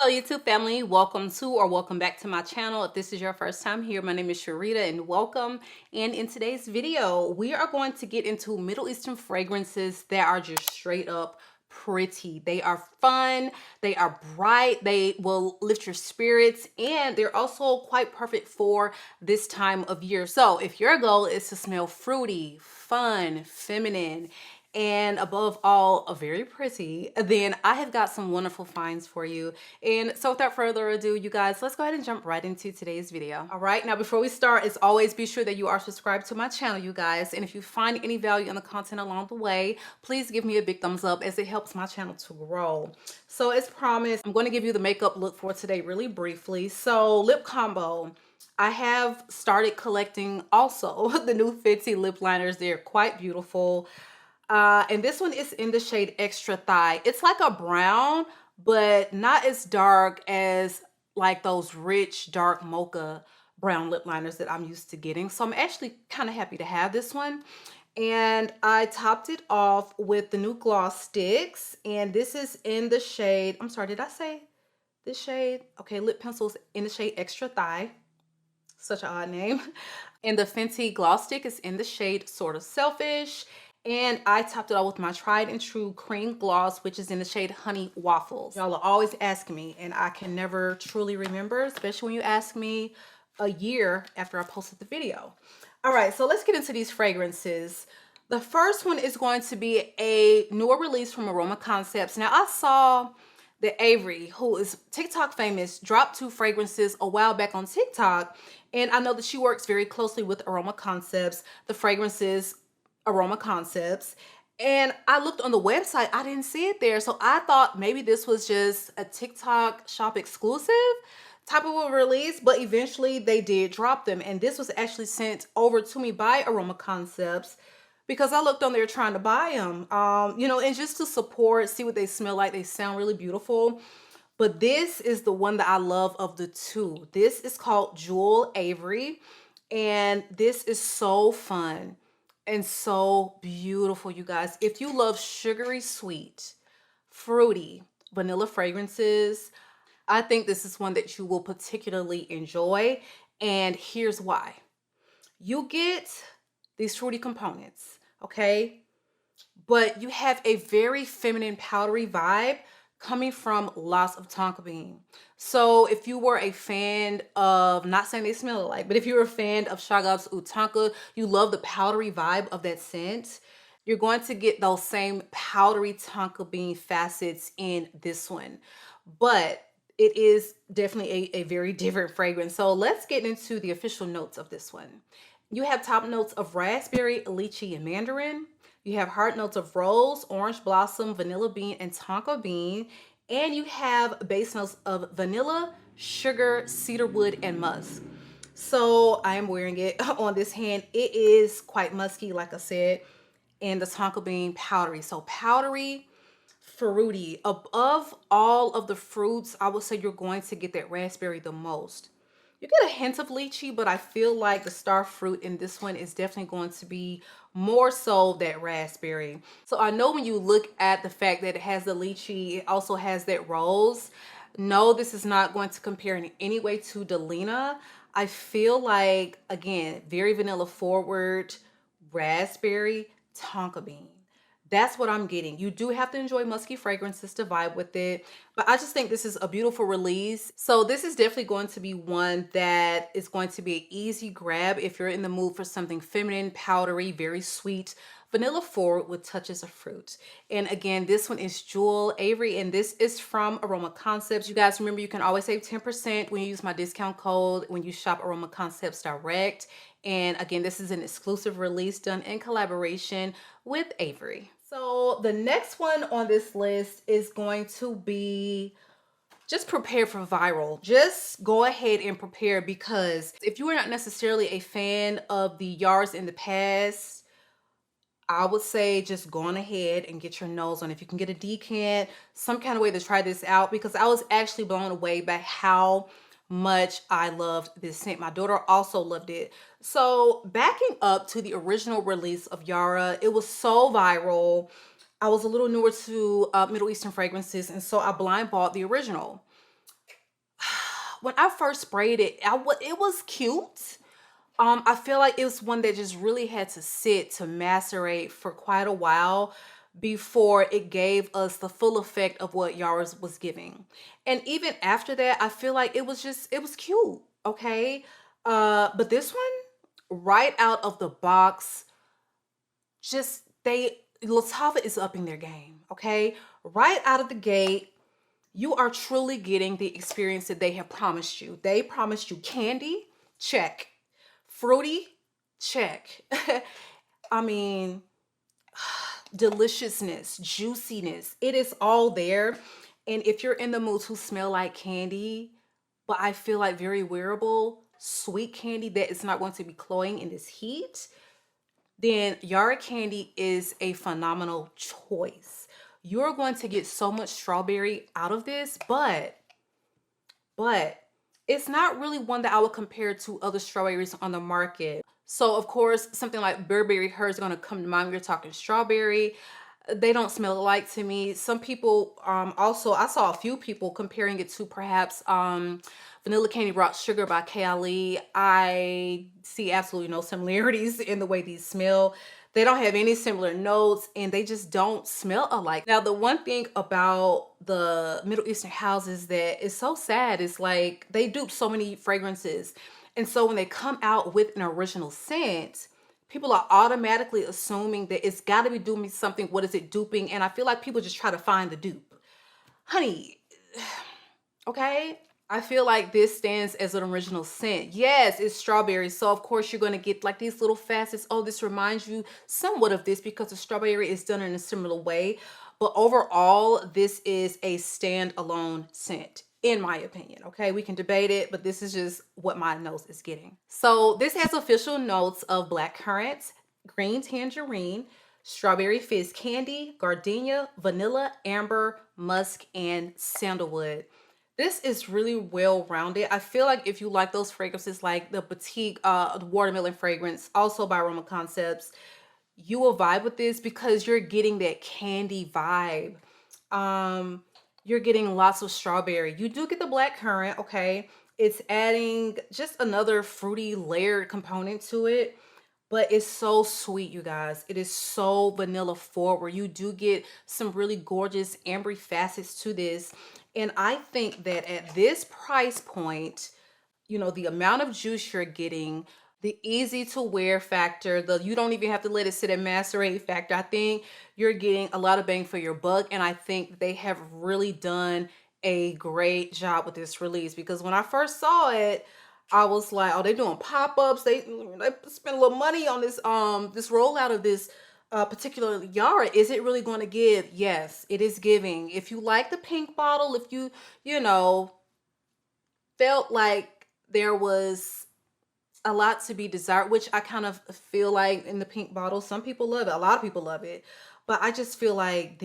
Hello YouTube family, welcome to or welcome back to my channel. If this is your first time here, my name is Sharita and welcome. And in today's video, we are going to get into Middle Eastern fragrances that are just straight up pretty. They are fun, they are bright, they will lift your spirits, and they're also quite perfect for this time of year. So if your goal is to smell fruity, fun, feminine, and above all, very pretty, then I have got some wonderful finds for you. And so without further ado, you guys, let's go ahead and jump right into today's video. All right, now before we start, as always, be sure that you are subscribed to my channel, you guys. And if you find any value in the content along the way, please give me a big thumbs up as it helps my channel to grow. So as promised, I'm going to give you the makeup look for today really briefly. So lip combo. I have started collecting also the new Fenty lip liners. They're quite beautiful. And this one is in the shade Extra Thigh. It's like a brown, but not as dark as like those rich dark mocha brown lip liners that I'm used to getting. So I'm actually kind of happy to have this one. And I topped it off with the new gloss sticks. And this is in the shade, I'm sorry, did I say this shade? Okay, lip pencils in the shade Extra Thigh. Such an odd name. And the Fenty gloss stick is in the shade Sort of Selfish. And I topped it all with my tried and true cream gloss, which is in the shade Honey Waffles. Y'all are always asking me, and I can never truly remember, especially when you ask me a year after I posted the video. All right, so let's get into these fragrances. The first one is going to be a newer release from Aroma Concepts. Now, I saw that AVRI, who is TikTok famous, dropped 2 fragrances a while back on TikTok. And I know that she works very closely with Aroma Concepts. The fragrances Aroma Concepts, and I looked on the website, I didn't see it there, so I thought maybe this was just a TikTok shop exclusive type of a release, but eventually they did drop them, and this was actually sent over to me by Aroma Concepts because I looked on there trying to buy them, you know, and just to support, see what they smell like. They sound really beautiful, but this is the one that I love of the 2. This is called Jewel AVRI, and this is so fun and so beautiful, you guys. If you love sugary sweet, fruity, vanilla fragrances, I think this is one that you will particularly enjoy. And here's why. You get these fruity components, okay? But you have a very feminine, powdery vibe coming from lots of tonka bean. So if you were a fan of, not saying they smell alike, but if you're a fan of Shagab's Oud Tonka, you love the powdery vibe of that scent, you're going to get those same powdery tonka bean facets in this one. But it is definitely a very different fragrance. So let's get into the official notes of this one. You have top notes of raspberry, lychee, and mandarin. You have heart notes of rose, orange blossom, vanilla bean, and tonka bean. And you have base notes of vanilla, sugar, cedarwood, and musk. So I am wearing it on this hand. It is quite musky, like I said, and the tonka bean powdery. So powdery, fruity. Above all of the fruits, I would say you're going to get that raspberry the most. You get a hint of lychee, but I feel like the star fruit in this one is definitely going to be more so that raspberry. So I know when you look at the fact that it has the lychee, it also has that rose. No, this is not going to compare in any way to Delina. I feel like, again, very vanilla forward, raspberry, tonka bean. That's what I'm getting. You do have to enjoy musky fragrances to vibe with it, but I just think this is a beautiful release. So this is definitely going to be one that is going to be an easy grab if you're in the mood for something feminine, powdery, very sweet, vanilla forward with touches of fruit. And again, this one is Jewel AVRI, and this is from Aroma Concepts. You guys remember, you can always save 10% when you use my discount code when you shop Aroma Concepts direct. And again, this is an exclusive release done in collaboration with AVRI. So the next one on this list is going to be, just prepare for viral. Just go ahead and prepare, because if you are not necessarily a fan of the YARAs in the past, I would say just go on ahead and get your nose on. If you can get a decant, some kind of way to try this out, because I was actually blown away by how much I loved this scent. My daughter also loved it. So backing up to the original release of YARA, it was so viral. I was a little newer to Middle Eastern fragrances, and so I blind bought the original. when I first sprayed it, it was cute. I feel like it was one that just really had to sit to macerate for quite a while before it gave us the full effect of what Yara's was giving. And even after that, I feel like it was cute, okay? But this one, right out of the box, just Lattava is upping their game, okay? Right out of the gate, you are truly getting the experience that they have promised you. They promised you candy, check. Fruity, check. I mean, deliciousness, juiciness, it is all there. And if you're in the mood to smell like candy, but I feel like very wearable, sweet candy that is not going to be cloying in this heat, then Yara candy is a phenomenal choice. You're going to get so much strawberry out of this, but it's not really one that I would compare to other strawberries on the market. So of course, something like Burberry Her is going to come to mind when you're talking strawberry. They don't smell alike to me. Some people, also, I saw a few people comparing it to perhaps Vanilla Candy Rock Sugar by Kylie. I see absolutely no similarities in the way these smell. They don't have any similar notes, and they just don't smell alike. Now, the one thing about the Middle Eastern houses that is so sad is like they dupe so many fragrances. And so when they come out with an original scent, people are automatically assuming that it's got to be doing something. What is it duping? And I feel like people just try to find the dupe. Honey, okay? I feel like this stands as an original scent. Yes, it's strawberry. So of course you're going to get like these little facets. Oh, this reminds you somewhat of this because the strawberry is done in a similar way. But overall, this is a standalone scent, in my opinion. Okay, we can debate it, but this is just what my nose is getting. So this has official notes of blackcurrant, green tangerine, strawberry fizz candy, gardenia, vanilla, amber, musk, and sandalwood. This is really well-rounded. I feel like if you like those fragrances like the Boutique watermelon fragrance, also by Aroma Concepts, you will vibe with this because you're getting that candy vibe. You're getting lots of strawberry. You do get the black currant, okay? It's adding just another fruity layered component to it. But it's so sweet, you guys. It is so vanilla forward. You do get some really gorgeous ambery facets to this. And I think that at this price point, you know, the amount of juice you're getting, the easy to wear factor, the you don't even have to let it sit and macerate factor, I think you're getting a lot of bang for your buck. And I think they have really done a great job with this release, because when I first saw it, I was like, oh, they're doing pop-ups. They spend a little money on this this rollout of this particular Yara. Is it really going to give? Yes, it is giving. If you like the pink bottle, if you know, felt like there was a lot to be desired, which I kind of feel like in the pink bottle, some people love it. A lot of people love it. But I just feel like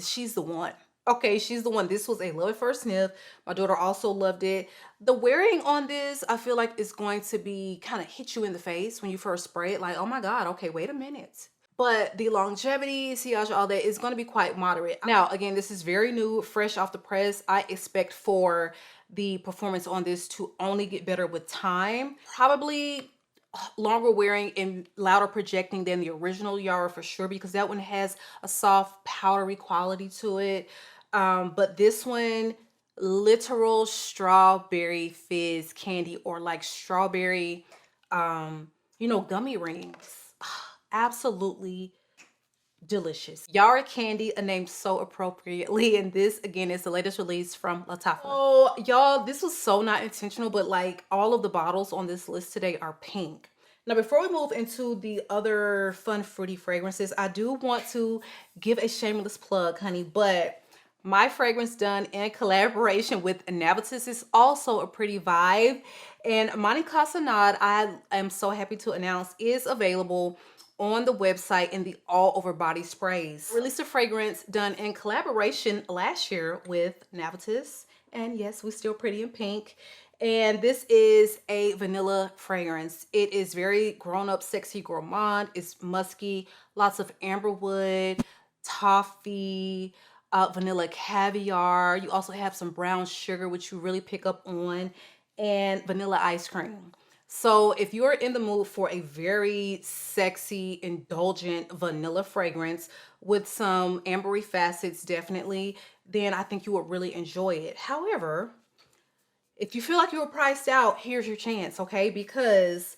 she's the one. Okay, she's the one. This was a love at first sniff. My daughter also loved it. The wearing on this, I feel like it's going to be kind of hit you in the face when you first spray it. Like, oh my God, okay, wait a minute. But the longevity, sillage, all that is going to be quite moderate. Now, again, this is very new, fresh off the press. I expect for the performance on this to only get better with time. Probably longer wearing and louder projecting than the original Yara for sure, because that one has a soft powdery quality to it. But this one, literal strawberry fizz candy, or like strawberry, you know, gummy rings. Absolutely delicious. Yara candy, a name so appropriately, and this again is the latest release from Lattava. Oh y'all, this was so not intentional, but like all of the bottles on this list today are pink. Now before we move into the other fun fruity fragrances, I do want to give a shameless plug, honey, but my fragrance done in collaboration with Navitus is also a pretty vibe, and MAHNI CASSONADE, I am so happy to announce, is available on the website in the all over body sprays. Released a fragrance done in collaboration last year with Navitus, and yes, we're still pretty in pink. And this is a vanilla fragrance. It is very grown-up, sexy, gourmand. It's musky, lots of amberwood, toffee, vanilla caviar. You also have some brown sugar, which you really pick up on, and vanilla ice cream. So if you're in the mood for a very sexy, indulgent vanilla fragrance with some ambery facets, definitely, then I think you would really enjoy it. However, if you feel like you were priced out, here's your chance, okay? Because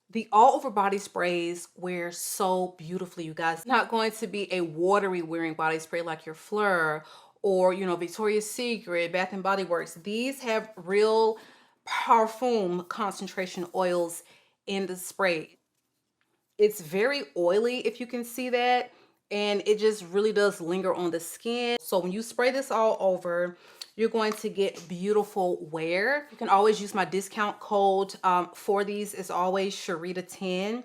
the all over body sprays wear so beautifully, you guys. It's not going to be a watery wearing body spray like your Fleur or, you know, Victoria's Secret, Bath and Body Works. These have real Parfum concentration oils in the spray. It's very oily, if you can see that, and it just really does linger on the skin. So when you spray this all over, you're going to get beautiful wear. You can always use my discount code for these. It's always Sharita10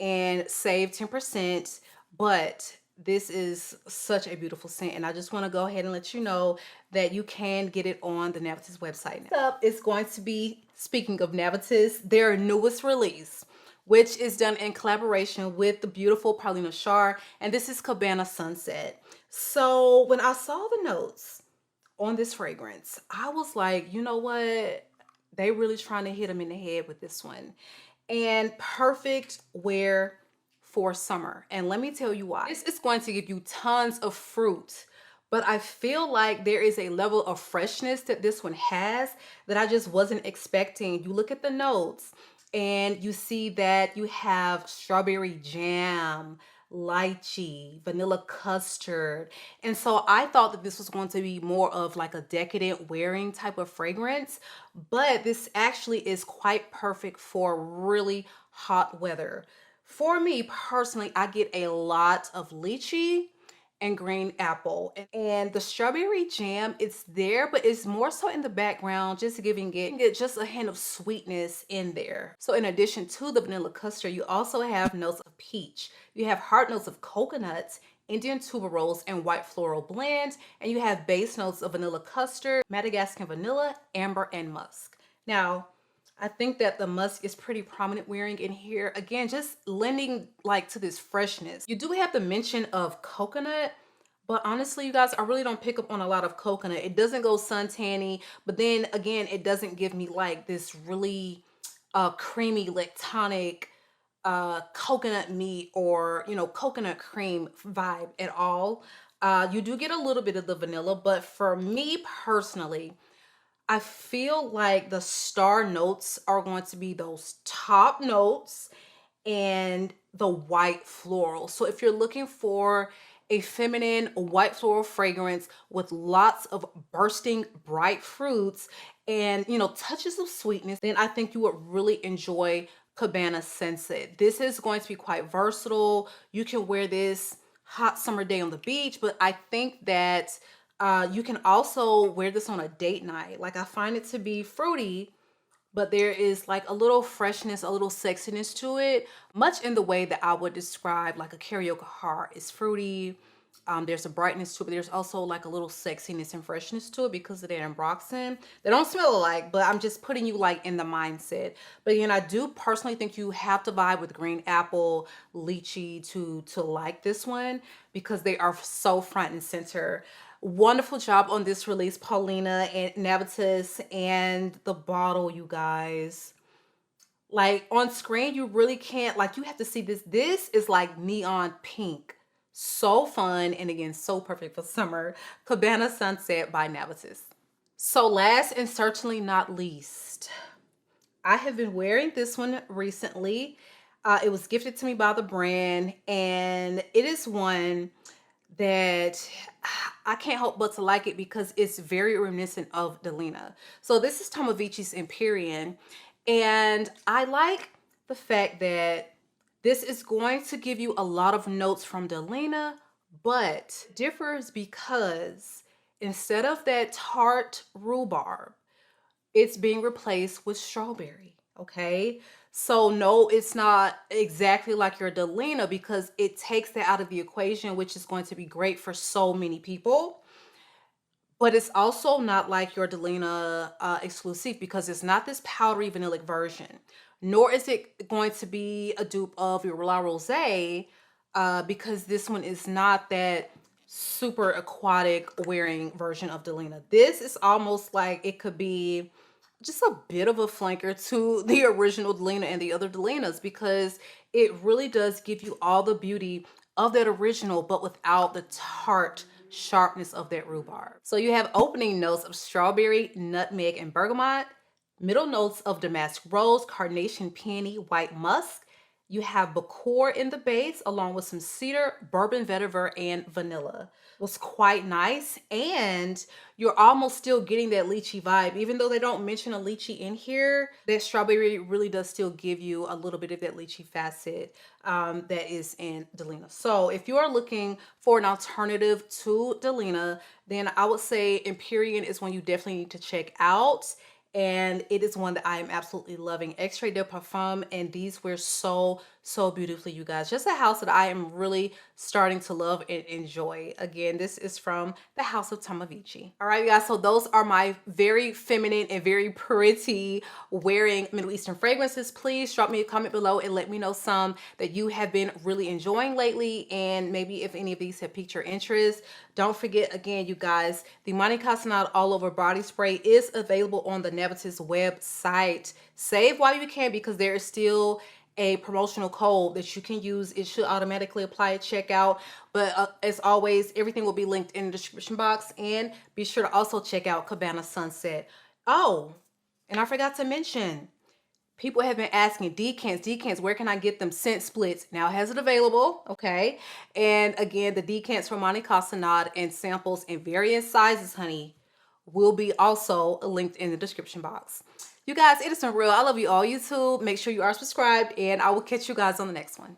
and save 10%. But this is such a beautiful scent, and I just want to go ahead and let you know that you can get it on the Navitus website. Next up is going to be, speaking of Navitus, their newest release, which is done in collaboration with the beautiful Paulina Shar, and this is Cabana Sunset. So when I saw the notes on this fragrance, I was like, you know what? They really trying to hit them in the head with this one. And perfect wear for summer. And let me tell you why. This is going to give you tons of fruit, but I feel like there is a level of freshness that this one has that I just wasn't expecting. You look at the notes and you see that you have strawberry jam, lychee, vanilla custard. And so I thought that this was going to be more of like a decadent wearing type of fragrance, but this actually is quite perfect for really hot weather. For me personally, I get a lot of lychee and green apple, and the strawberry jam, it's there, but it's more so in the background, just giving it just a hint of sweetness in there. So in addition to the vanilla custard, you also have notes of peach. You have heart notes of coconuts, Indian tuberose, and white floral blend, and you have base notes of vanilla custard, Madagascar vanilla, amber, and musk. Now, I think that the musk is pretty prominent wearing in here. Again, just lending like to this freshness. You do have the mention of coconut, but honestly, you guys, I really don't pick up on a lot of coconut. It doesn't go suntanny, but then again, it doesn't give me like this really creamy, lactonic coconut meat or, you know, coconut cream vibe at all. You do get a little bit of the vanilla, but for me personally, I feel like the star notes are going to be those top notes and the white floral. So if you're looking for a feminine white floral fragrance with lots of bursting bright fruits and, you know, touches of sweetness, then I think you would really enjoy Cabana Sunset. This is going to be quite versatile. You can wear this hot summer day on the beach, but I think that you can also wear this on a date night. Like, I find it to be fruity, but there is like a little freshness, a little sexiness to it, much in the way that I would describe like a karaoke heart. It's fruity. There's a brightness to it, but there's also like a little sexiness and freshness to it because of the ambroxan. They don't smell alike, but I'm just putting you like in the mindset. But again, I do personally think you have to vibe with green apple, lychee to like this one because they are so front and center. Wonderful job on this release, Paulina and Navitus, and the bottle, you guys. Like, on screen, you really can't, like, you have to see this. This is like neon pink. So fun, and again, so perfect for summer. Cabana Sunset by Navitus. So last and certainly not least, I have been wearing this one recently. It was gifted to me by the brand, and it is one that I can't help but to like it because it's very reminiscent of Delina. So this is Tom Avicii's Empyrean, and I like the fact that this is going to give you a lot of notes from Delina, but differs because instead of that tart rhubarb, it's being replaced with strawberry, okay? So no, it's not exactly like your Delina because it takes that out of the equation, which is going to be great for so many people. But it's also not like your Delina exclusive because it's not this powdery vanillic version, nor is it going to be a dupe of your La Rosé because this one is not that super aquatic wearing version of Delina. This is almost like it could be just a bit of a flanker to the original Delina and the other Delinas, because it really does give you all the beauty of that original, but without the tart sharpness of that rhubarb. So you have opening notes of strawberry, nutmeg, and bergamot, middle notes of damask rose, carnation, peony, white musk. You have Bakor in the base, along with some cedar, bourbon vetiver, and vanilla. Was quite nice, and you're almost still getting that lychee vibe. Even though they don't mention a lychee in here, that strawberry really does still give you a little bit of that lychee facet that is in Delina. So if you are looking for an alternative to Delina, then I would say Empyrean is one you definitely need to check out. And it is one that I am absolutely loving. Extrait de Parfum, and these wear so beautifully, you guys. Just a house that I am really starting to love and enjoy. Again, this is from the House of Tomovici. All right, you guys, so those are my very feminine and very pretty wearing Middle Eastern fragrances. Please drop me a comment below and let me know some that you have been really enjoying lately, and maybe if any of these have piqued your interest. Don't forget, again, you guys, the MAHNI CASSONADE All Over Body Spray is available on the Navitus website. Save while you can, because there is still a promotional code that you can use. It should automatically apply at checkout. But as always, everything will be linked in the description box. And be sure to also check out Cabana Sunset. Oh, and I forgot to mention, people have been asking, decants, where can I get them? Scent splits. Now has it available, okay? And again, the decants from MAHNI CASSONADE and samples in various sizes, honey, will be also linked in the description box. You guys, it has been real. I love you all. YouTube, make sure you are subscribed, and I will catch you guys on the next one.